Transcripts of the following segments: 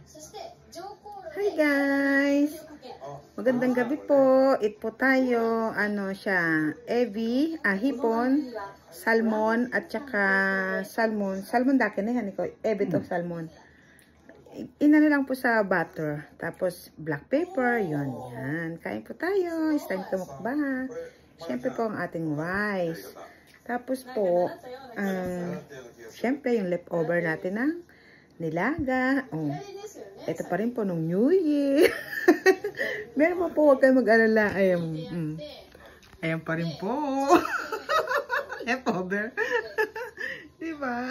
Hi guys! Magandang gabi po. Eat po tayo. Ano siya? Ebi, hipon, salmon, at saka salmon. Salmon daki na yan. Ebi to salmon. Inano lang po sa butter. Tapos black pepper. Yun. Yan. Kain po tayo. It's time to mukbang. Siyempre po ang ating rice. Tapos po, siyempre yung leftover natin ng nilaga. Oh. Ito pa rin po nung New Year. Meron po, huwag kayo mag-alala. Ayan pa rin po. Leftover. Diba?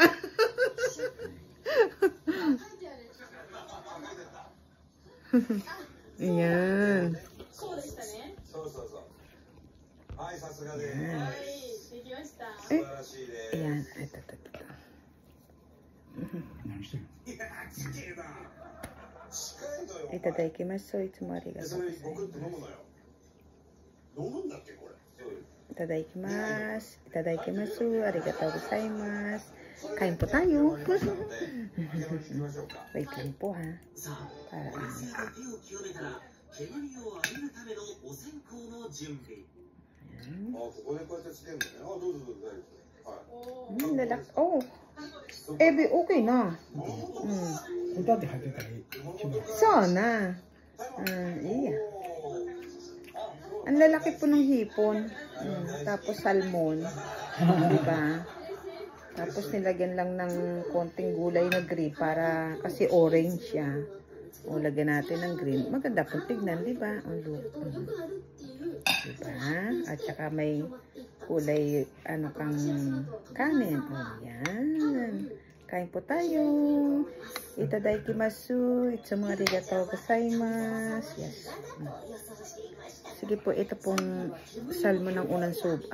Ayan. Ayan. Ito. Itadakimasu. Itsumo arigatou gozaimasu. Itadakimasu. Arigatou gozaimasu. Kain po tayo. Wait lang po ha. Para lalak. Oh. Ebi, okay na. Sana. Iya. Ang lalaki po ng hipon. Tapos salmon. Diba? Tapos nilagyan lang ng konting gulay na green para kasi orange siya. O lagyan natin ng green. Maganda pong tignan, diba? Diba? At saka may kulay kang kanin. O yan. Kain po tayo. Itadakimasu. Itsumo arigatou gozaimasu. Yes. Sige po, ito pong salmon ng unang subo.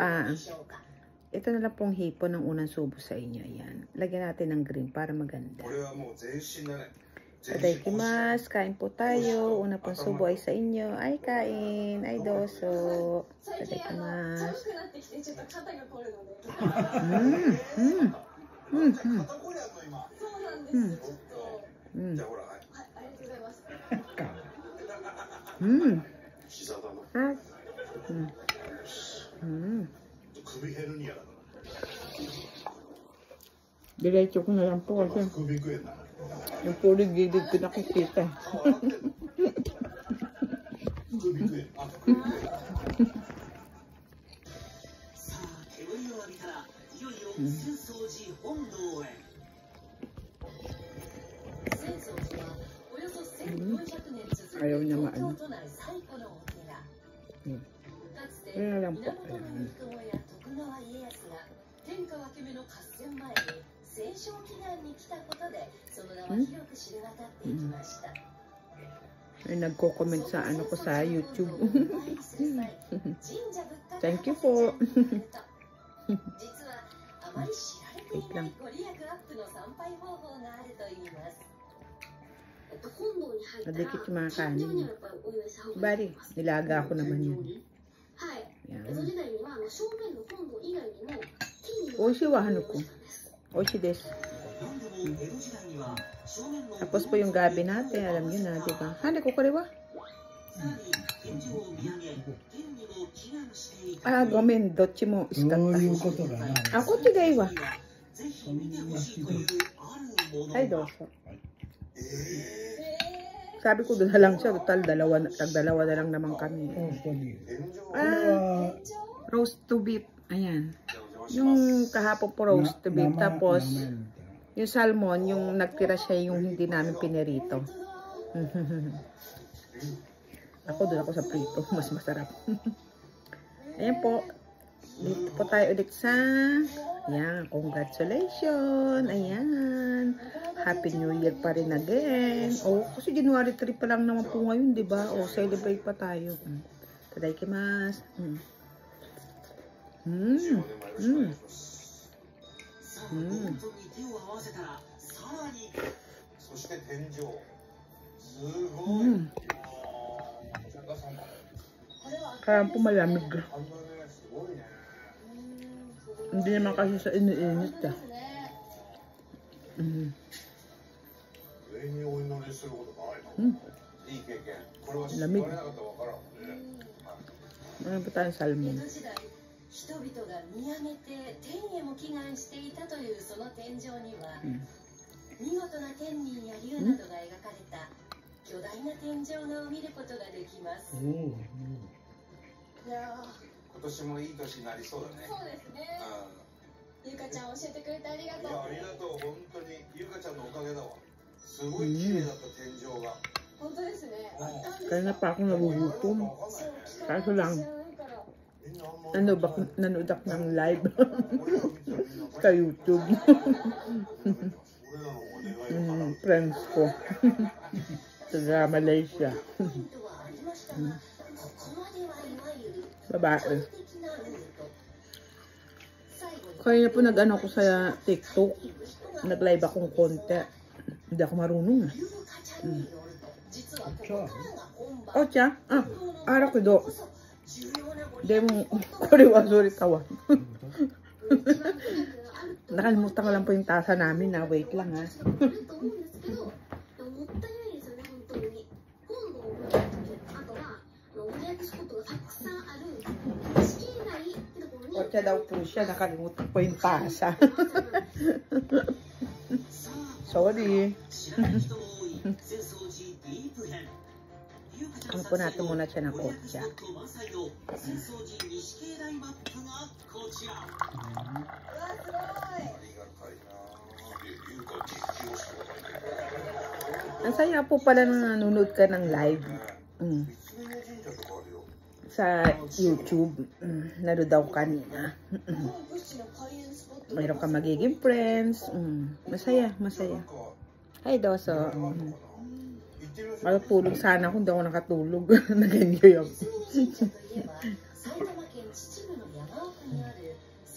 Ito na lang pong hipon ng unang subo sa inyo. Ayan. Lagyan natin ng green para maganda. Itadakimasu. Kain po tayo. Una pong subo ay sa inyo. Ay kain. Ay doso. Itadakimasu. Diretso ko na lang po kasi yung puro gilid ko nakikita. Ayaw niya maano. Ayan lang po. Ay, nagko-comment sa ano ko sa YouTube. Thank you po. Wait lang. Nadikit yung mga kanin. Bari, nilaga ako naman yun. Yan. Oishi wa hanuko. Oishi desu. Tapos po yung gabi natin, alam nyo na, diba? Hanako kore wa? Gomen, dochi mo iskata. Kochi ga ii wa. Ay, doso. Sabi ko doon na lang siya, total dalawa na lang naman kami. Roast to beef. Ayan. Yung kahapon po roast to beef. Tapos, yung salmon, yung nagtira siya yung hindi namin pinirito. Doon ako sa prito. Mas masarap. Ayan po. Dito po tayo ulit sa ayan, congratulations. Ayan. Happy New Year pa rin again. Kasi January 3 pa lang naman po ngayon, diba? Celebrate pa tayo. Itadakimasu. Kaya po malamig. Hindi naman kasi sa iniinit Lamig. Ano ba tayong salmon? 人々が見上げて天へも祈願していたというその天井には、見事な天人や竜などが描かれた巨大な天井画を見ることができます。いや今年もいい年になりそうだね。そうですね。ゆかちゃん教えてくれてありがとう。いやありがとう、本当にゆかちゃんのおかげだわ。すごい綺麗だった天井が。本当ですね。Kaya pa ako nagugutom. Kaso lang, ano ba, nanood ako ng live sa YouTube. Friends ko. Sa Malaysia. Babae. Kaya po nag-ano ko sa TikTok. Nag-live akong konti. Hindi ako marunong. Ocha? Ah, arakido. De mo, kore wa sorry tawa. Nakalimutan ko lang po yung tasa namin na. Wait lang ha. Ocha daw po siya. Nakalimutan po yung tasa. Sorry. Ano po natin muna siya ng ocha. Ang saya po pala na nanonood ka ng live. Sa YouTube. Nanood daw kanina. Mayroon ka magiging friends. Masaya, masaya. Hi, Doso. Matutulog sana kung di ako nakatulog. Nag-enjoy ako.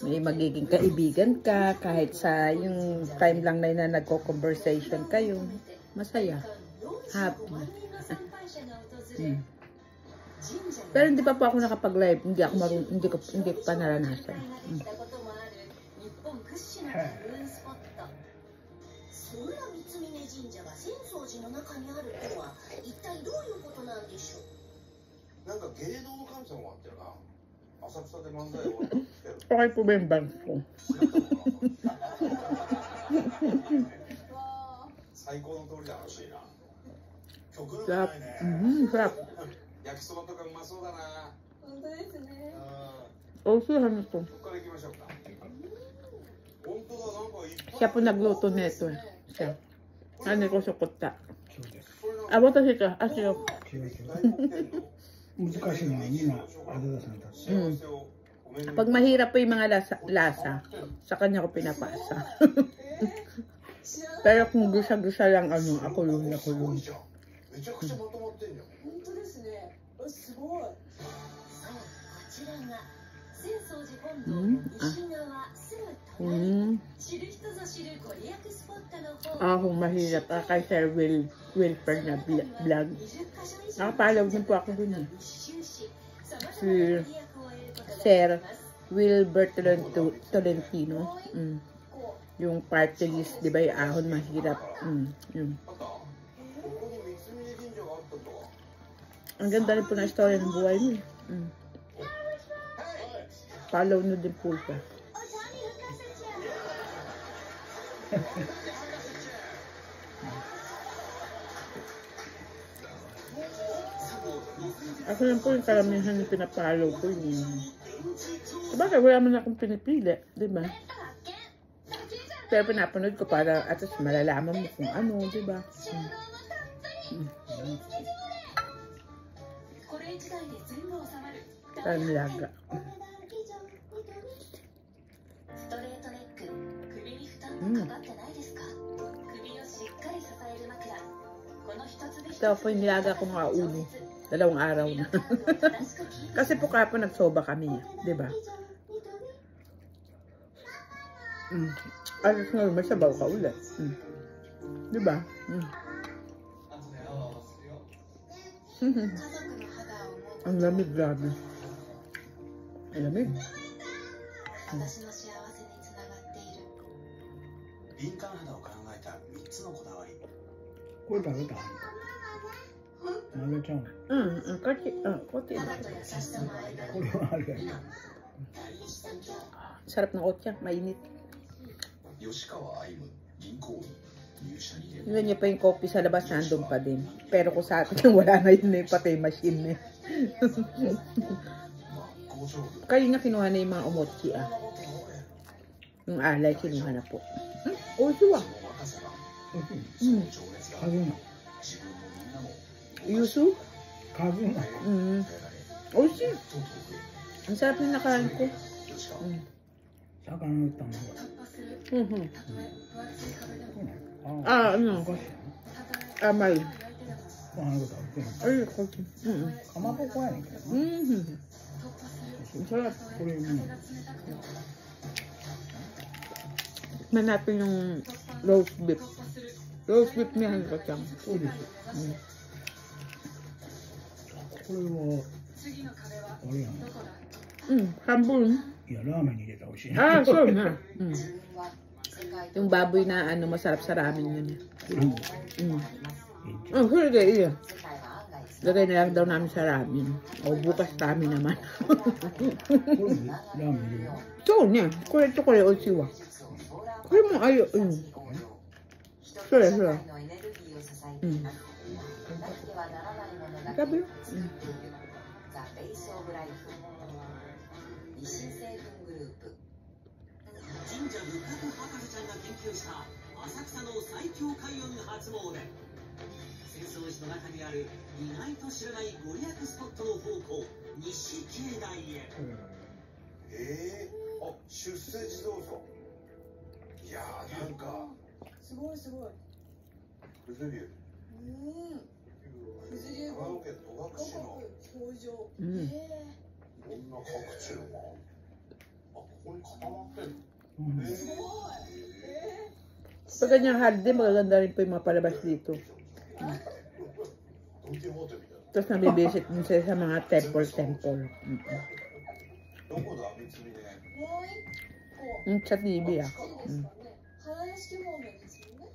May magiging kaibigan ka kahit sa yung time lang na nagko-conversation kayo. Masaya. Happy. Pero hindi pa po ako nakapag-live. Hindi ako hindi ko pa naranasan. Okay po ba yung bag ko? Sarap. Sarap. Usuhan ito. Siya po nagluto nito. Siya. Ano ko sukota. Watashi ka. Asiyo. 難しいのは今、あれださんだ。Pag mahirap po yung mga lasa, sa kanya ko pinapasa. Pero kung gusa-gusa lang ano, ako yung. Kung mahirap, kay Sir Wilper na vlog. Nakapalaw din po ako dun. Si Sir Wilbert Tolentino. Yung party list, di ba, yung ahon mahirap. Yun. Ang ganda rin po na story ng buhay mo. Follow nyo din po siya. Ako lang po yung karamihan yung pinapalo ko. Sabagay, wala man akong pinipili, di ba? Pero pinapanood ko para at least malalaman mo kung ano, di ba? Tanlaga. Ito po yung nilaga ko mga ulo. 2 araw na. Kasi po kapon nagsoba kami, di ba? Alas nga, may sabaw ka ulit. Di ba? Ang lamig, grabe. Ang lamig. Ko daw. 混ぜちゃうの。こっち. 肌と優しさの間これはあれやね。 Sarap ng kotsa, mainit. 吉川愛夢銀行員入社2年 Tingnan niyo pa yung coffee sa labas, nandun pa din. Pero kung sa atin, wala na yun eh, pati machine eh. Kayo nga kinuha na yung mga umochi ah. Yung alay, kinuha na po. Oishu ah. 数な。 Yuzu? 数な。 Oishi. Ang sarap yung nakain ko. 魚の卵。Ah, ano? おかしいな。 Amay. ご飯のことあるけど。 Ay, kochi. かまぼこやねんけどな。 Ang sarap. これTikman natin yung roast beef. Roast beef niya, ano ka siyang. そうです。これはあれやん。 Hambun. いやラーメンに入れたら美味しいな。 Ah, sure na. Yung baboy na ano, masarap sa ramen yun. Oh, sige, iya. Lagay na lang daw namin sa ramen. O, bukas ramen naman. これでラーメン入れる。 そうね。これとこれ美味しいわ。これもあるよ。そうや、そうや。食べよ。神社仏閣博士ちゃんが研究した浅草の最強開運初詣。浅草寺の中にある意外と知らないご利益スポットの宝庫西境内へ。あ、出世地蔵尊。いやーなんかすごいすごい。九頭竜。長野県戸隠の北条。いろんな各地のあ、ここに固まってんの。 Pag ganyang holiday, magaganda rin po yung mga palabas dito. Tapos nabibisit din sila sa mga temple. Sa TV ah. 花屋敷方面ですよね。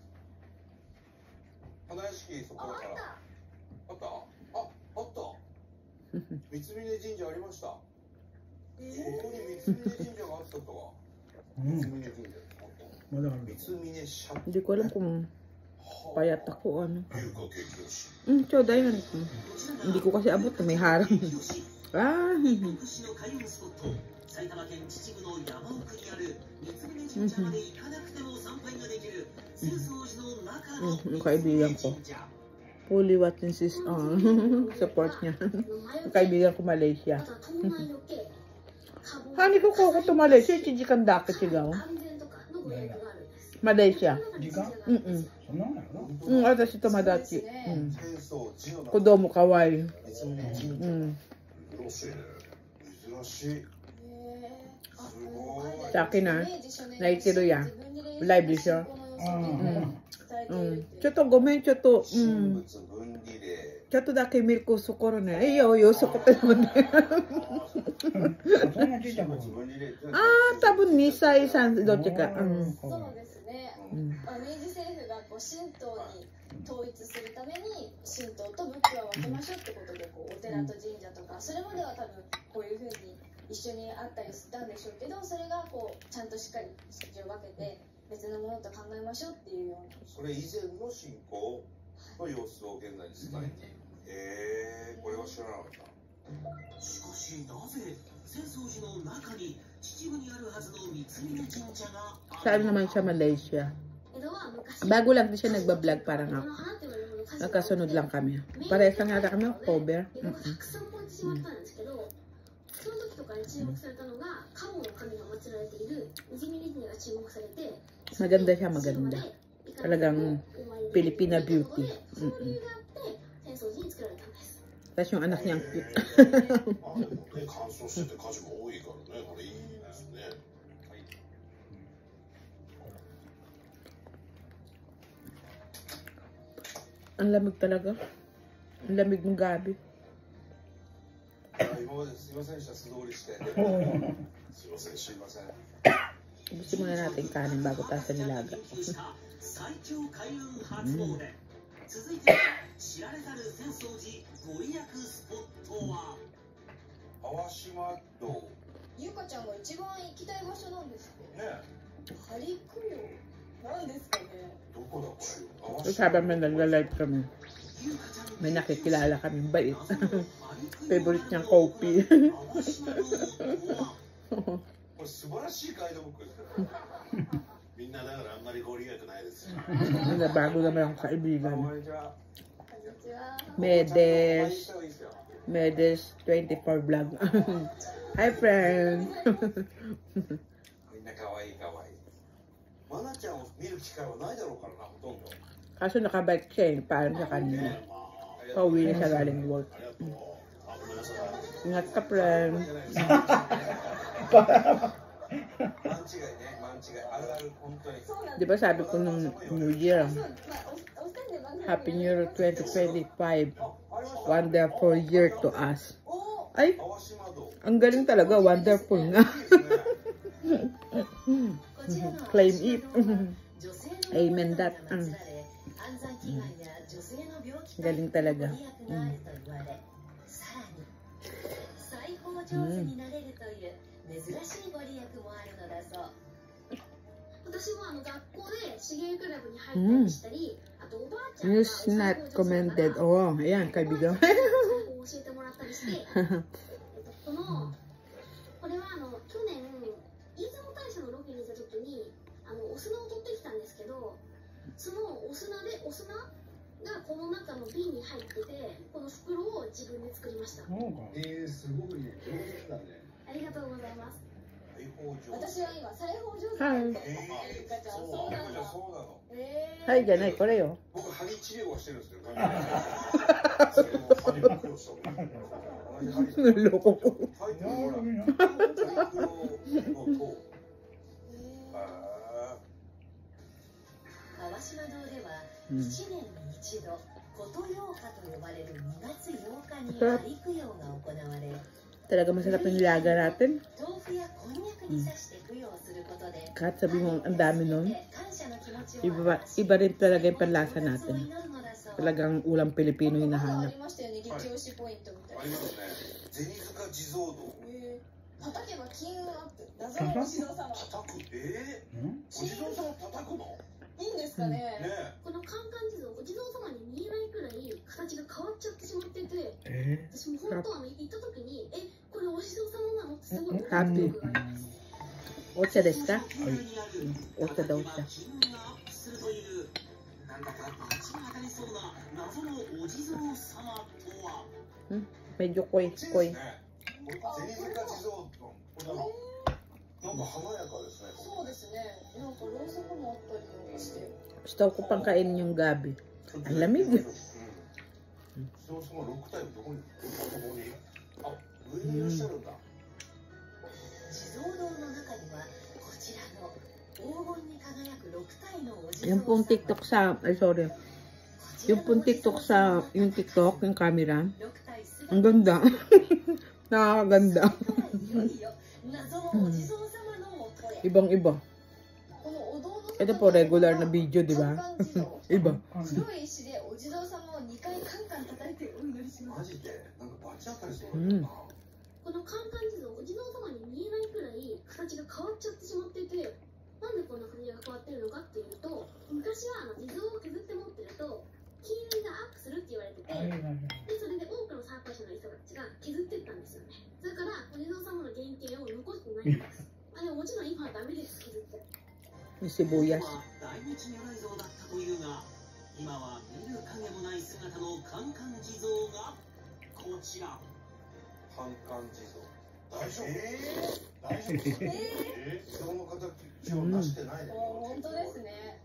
花屋敷そこだから。あった？あった。三峯神社ありました。ここに三峯神社があったとは。三峯神社。まだある。 Hindi ko alam kung payat ako ano. Choda yun. Hindi ko kasi abot na may harang. Ah. 埼玉県秩父の山奥にある三峯神社まで行かなくても参拝ができる浅草寺の中の三峯神社。 Fully watching sis support niya. Kaibigan ko Malaysia. Hani ko to Malaysia, chijikan dake sigaw. Malaysia. 時間？ そんなもんやろな。私友達。子供かわいい。Sa akin na, naitiro yan. Live di siya. ちょっとごめん、ちょっとだけ見るところね。いいよ、よそこってもね。多分2歳、3歳、どっちか。そうですね。明治政府が神道に統一するために神道と仏教は分けましょうってことでお寺と神社とかそれまでは多分こういうふうに一緒にあったりしたんでしょうけどそれがちゃんとしっかり席を分けて別のものと考えましょうっていうようなそれ以前の信仰の様子を現在に伝えてこれは知らなかった。しかしなぜ浅草寺の中に秩父にあるはずの三峯神社が Saan naman siya Malaysia? Bago lang din siya nagbablog parang ako. Nagkasunod lang kami. Parehas lang yata kami October. Maganda siya, maganda. Talagang Filipina beauty. Tapos yung anak niya ang cute. Ang lamig talaga. Ang lamig ng gabi. Gusto muna natin kanin bago tayo sa nilaga. 寺ご利益スポットは淡島道。ゆかちゃんが一番行きたい場所なんですって。ねハリクヨなんですかね。どこだこれ。Sabi may nagla-live kami. May nakikilala kami bait. Favorite niyang coffee. これ素晴らしいガイドブックですよ。みんなだからあんまりご利益ないですよ。 Bago naman ang kaibigan. こんにちは。 Medes. Medes 24 vlog. Hi friend. みんな可愛い可愛い。マナちゃんを見る機会はないだろうからな、ほとんど。 Kaso nakabike siya eh. Paano sa kanina? Pauwi na siya galing work. Ingat ka friend. 勘違いね、勘違い。あるある、本当に。 Di ba sabi ko nung New Year, Happy New Year 2025. Wonderful year to us. Ay, 淡島道。 ang galing talaga. Wonderful nga. Claim it. Amen that. Galing talaga. 私も学校で手芸クラブに入ったりしたり、あとおばあちゃんが News not commended. Oo, ayan, kaibigan. 教えてもらったりして、これは去年出雲大社のロケに行った時にお砂を取ってきたんですけど、そのお砂がこの中の瓶に入ってて、この袋を自分で作りました。そうか。すごくね、上手だね。ありがとうございます。裁縫上手。私は今裁縫上手はないんでゆかちゃん、そうなんだ。そうなの。はい、じゃない、これよ。僕、針治療をしてるんですけど、それも針の苦労したもん。Naloko ko. タイトルほら、なの塔。川島堂では1年に一度琴陽花と呼ばれる2月8日に針供養が行われ、 Talaga masarap yung nilaga natin. 豆腐やこんにゃくに刺して供養することで、 Kahit sabi mo ang dami nun, 感謝の気持ちを iba rin talaga yung panlasa natin. Talagang ulam Pilipino yung あ hinahanap. りましたよね、激推しポイントみたいな。ありますね。銭塚地蔵堂。叩けば金運アップ。謎のお地蔵様。叩く。んお地蔵様叩くの？いいんですかね。ねこのカンカン地蔵、お地蔵様に見えないくらい形が変わっちゃってしまってて、え私も本当は行った時に、これお地蔵様なのってすごい思ったハッピー記憶があります。お茶ですか？お茶だお茶。金運がアップするというなんだか罰が当たりそうな謎のお地蔵様とは。 Medyo koy-koy. 銭塚地蔵堂。なんか華やかですね。そうですね。なんかろうそくもあったりとかして。 Gusto ko pang kainin yung gabi. Ang lamig. 地蔵様6体どこに？あ、上にいらっしゃるんだ。地蔵堂の中にはこちらの黄金に輝く6体のお地蔵様。 Yung pong TikTok sa, ay sorry. Yung pong TikTok sa, yung TikTok, yung camera. Ang ganda. Nakakaganda. Ibang-iba. Ito po regular na video, di ba? Iba. 白い石でお地蔵様を2回カンカン叩いてお祈りします。マジでなんかバチ当たりそうだな。このカンカン地蔵、お地蔵様に見えないくらい形が変わっちゃってしまってて、なんでこんな形が変わってるのかっていうと、昔は地蔵を削って持ってると金運がアップするって言われてて、でそれで多くの参拝者の人たちが削ってったんですよね。だからお地蔵様の原型を残してないんです。でももちろん今はダメです、削って。 Yung sibuyas. 大日如来像だったというが、今は見る影もない姿のカンカン地蔵がこちら。カンカン地蔵。大丈夫？大丈夫？地蔵の形を出してないね。本当ですね。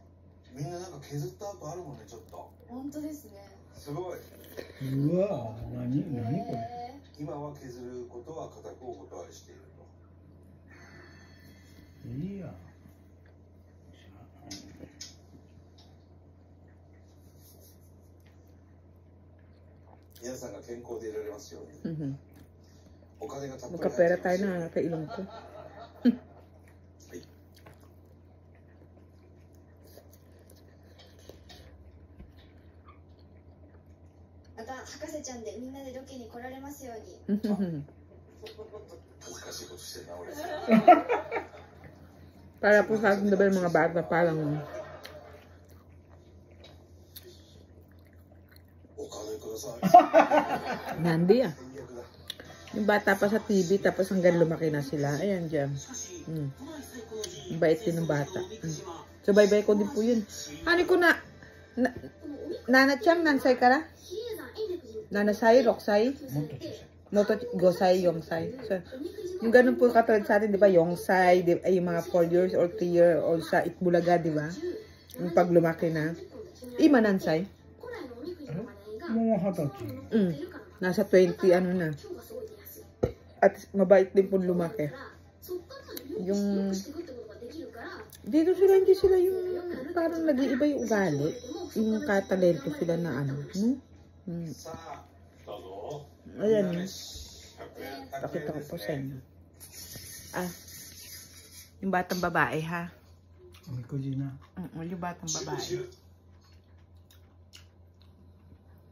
みんななんか削った後あるもんね、ちょっと。本当ですね。すごい。うわ、何これ。今は削ることは固くお断りしていると。いいや。皆さんが健康でいられますように。お金がたっぷり入って Magkapera ます tayo よ。 na kailan ko. また博士ちゃんでみんなでロケに来られますように。恥ずかしいことしてんな俺。 Para po sa ating diba yung mga bata parang お金ください。 nandi ah. 戦略だ。 Yung bata pa sa TV tapos hanggang lumaki na sila. Ayan dyan. Bait din ng bata. So bye-bye ko din po yun. Hani ko na. Nana-chan, nansay ka na? Nanasay, Roksay? Moto, Gosay, Yongsay. So, yung ganun po katulad sa atin, di ba? Yongsay, ay yung mga 4 years or 3 years old sa Itbulaga, di ba? Yung pag lumaki na. Ima nansay? もう20歳。 Nasa 20, ano na. At mabait din po lumaki. Yung dito sila, hindi sila yung parang nag-iiba yung ugali. Yung katalento sila na ano. No? Ayan. Pakita ko po sa inyo. Ah. Yung batang babae ha. おみくじな。 Yung batang babae.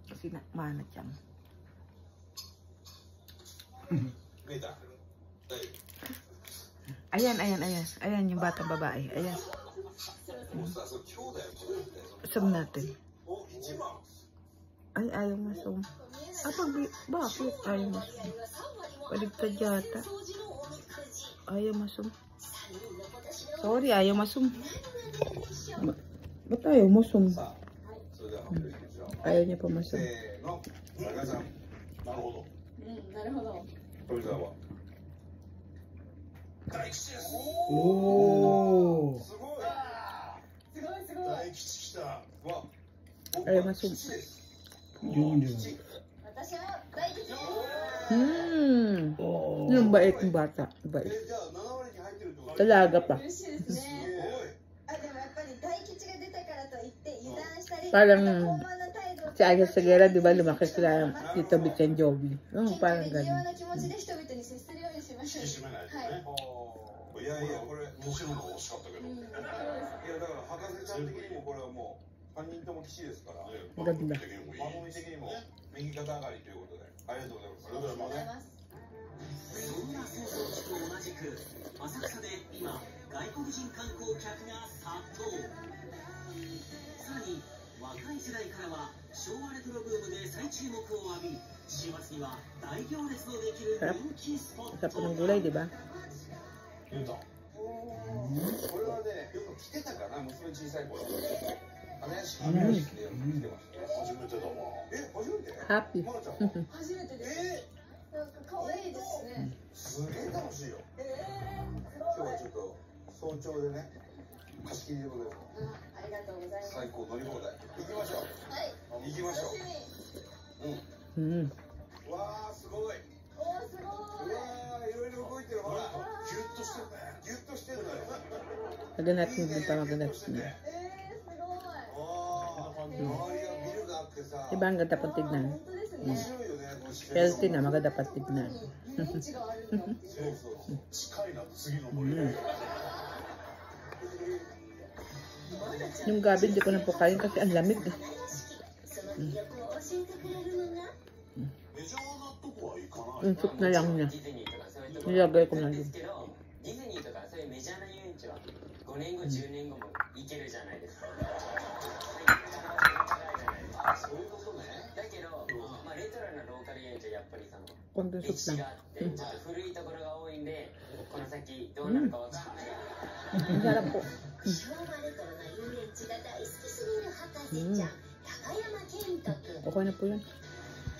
Kasi na, mana dyan. Ayan, ayan, ayan. Ayan yung batang babae. Ayan. Zoom natin. Ay, ayaw masum. Ah, bakit? Ayaw masum. Baligtad yata. Ayaw masum. Sorry, ayaw masum. Ba't ayaw masum? Ayaw niya pa masum. なるほど。なるほど。富澤は。大吉です。おお。すごい。すごいすごい。大吉来た。わ。ayaw masum. 40。私は大吉です。Yung bait ng bata. Bait. じゃあ7割に入ってるってこと。 Talaga pa. 嬉しいですね。あ、でもやっぱり大吉が出たからといって油断したり、 Parang 高慢な態度を si Aya Segura, di ba, lumaki sila Tito Vic and Jovi. Parang 健康 ganun. な気持ちで人々に接するようにしましょう。引き締めないとね。いやいやこれ面白いのが欲しかったけど。いやだから博士ちゃん的にもこれはもう3人とも騎士ですから。番組的にも右肩上がりということで。ありがとうございます。そんな戦争地と同じく浅草で今外国人観光客が殺到。さらに若い世代からは昭和レトロブームで再注目を浴び、週末には大行列のできる人気スポット。 Sa punong gulay, di ba? これはねよく来てたかな娘小さい頃。花屋敷で来てました。初めてだわ。え初めて？ Happy. まなちゃんは？初めてです。なんか可愛いですね。すげえ楽しいよ。今日はちょっと早朝でね貸し切りでございます。ありがとうございます。最高乗り放題。行きましょう。はい。行きましょう。わあすごい。おーすごい。うわあいろいろ動いてるほら。ギュッとしてるね。ギュッとしてるのよ。 Maganap din pa maganap din. すごい。ああ周りがビルがあってさ。 Diba ang ganda pang tignan? 本当ですね。面白いよね。 Healthy na, maganda pang tignan. 遊園地があるんだ。そうそう。近いな次の森ね。 Yung gabi, hindi ko na po kain kasi ang lamig. その魅力を教えてくれるのが。 メジャーなとこは行かない。 Yung soup na lang niya. ディズニーとかそういうところ Nilagay ko な na んで yun. すけど、ディズニーとかそういうメジャーな遊園地は5年後、10年後も行けるじゃないですか。そういうことね。だけど、まあ、レトロなローカル遊園地はやっぱりその Konting 歴 soup 史が lang. あって、ちょっと古いところが多いんで、この先どうなるかわかんない。 Ang sarap po. 昭和レトロな遊園地が大好きすぎる博士ちゃん、高山健太君。 Okay na po yan.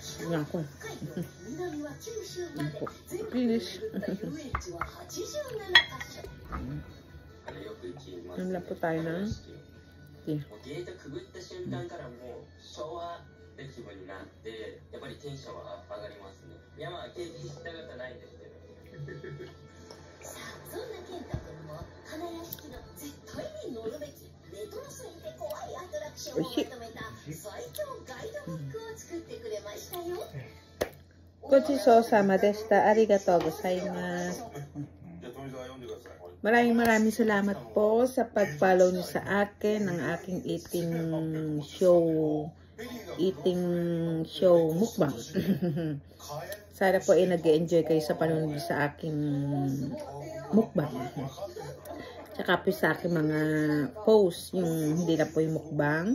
Nga ako. 北海道南は九州まで Ako. 全国に Finish. 巡った遊園地は87カ所。あれよく行きます。 Ano lang po tayo na? もうゲートくぐった瞬間からもう昭和で気分になってやっぱりテンションは上がりますね。いやまあ経験したことないですけど。さあ、そんな健太君も花屋敷の絶対に乗るべきレトロすぎて怖いアトラクションをまとめた最強ガイドブックを作ってくれましたよ。 Gochisousama deshita. Arigatou gozaimasu. じゃあ富澤読んでください。 Maraming salamat po sa pag-follow niyo sa akin, ng aking eating show eating show mukbang. Sana po ay nag-enjoy kayo sa panonood sa aking mukbang. Tsaka po sa aking mga post, yung hindi na po yung mukbang.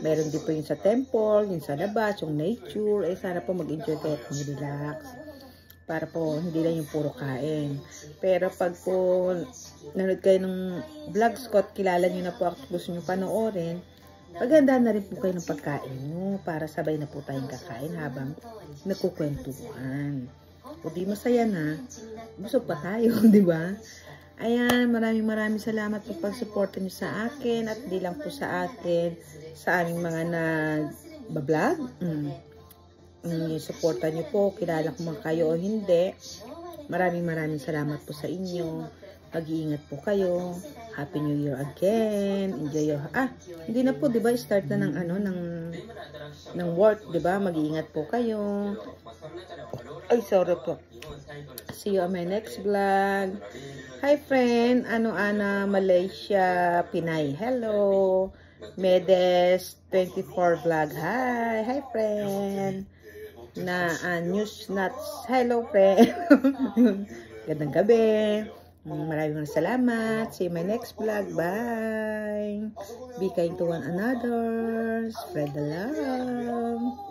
Meron din po yung sa temple, yung sa labas, yung nature. Sana po mag-enjoy kayo at mag-relax. Para po hindi lang yung puro kain. Pero pag po nanood kayo ng vlogs ko at kilala nyo na po ako, gusto nyo panoorin, maganda na rin po kayo ng pagkain nyo para sabay na po tayong kakain habang nagkukwentuhan. O di masaya na, busog pa tayo, di ba? Ayan, maraming salamat po pag-suporta nyo sa akin at di lang po sa akin, sa aming mga nag-vlog. Suporta nyo po, kilala ko man kayo o hindi. Maraming salamat po sa inyo. Mag-iingat po kayo. Happy New Year again. Enjoy your hindi na po, 'di ba? Start na ng work, 'di ba? Mag-iingat po kayo. Ay, sorry po. See you on my next vlog. Hi friend, Ana Malaysia, Pinay. Hello. Medes 24 vlog. Hi friend. News Nuts. Hello, friend. Gandang gabi. Maraming salamat. See you in my next vlog. Bye. Be kind to one another. Spread the love.